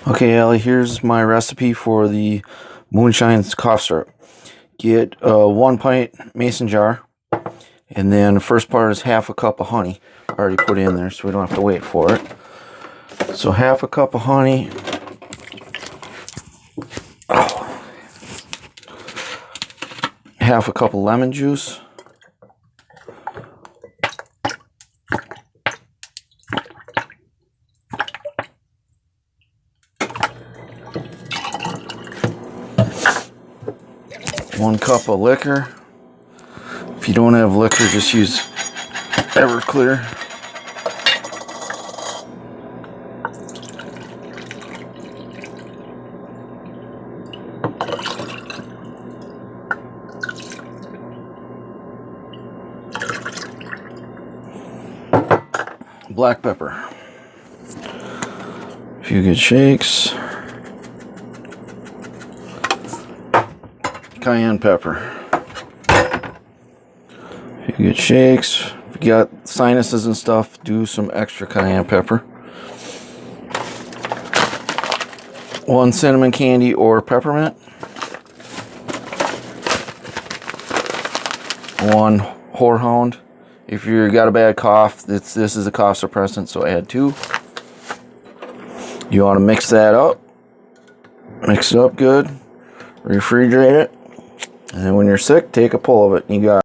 Okay, Ellie, here's my recipe for the Moonshine Cough Syrup. Get a 1 pint mason jar, and then the first part is half a cup of honey. Already put in there, so we don't have to wait for it. So half a cup of honey. Half a cup of lemon juice. One cup of liquor. If you don't have liquor, just use Everclear. Black pepper. A few good shakes. Cayenne pepper. A few good shakes. If you got sinuses and stuff, do some extra cayenne pepper. 1 cinnamon candy or peppermint. 1 horehound. If you got a bad cough, this is a cough suppressant, so add 2. You want to mix that up. Mix it up good. Refrigerate it. And then when you're sick, take a pull of it. You got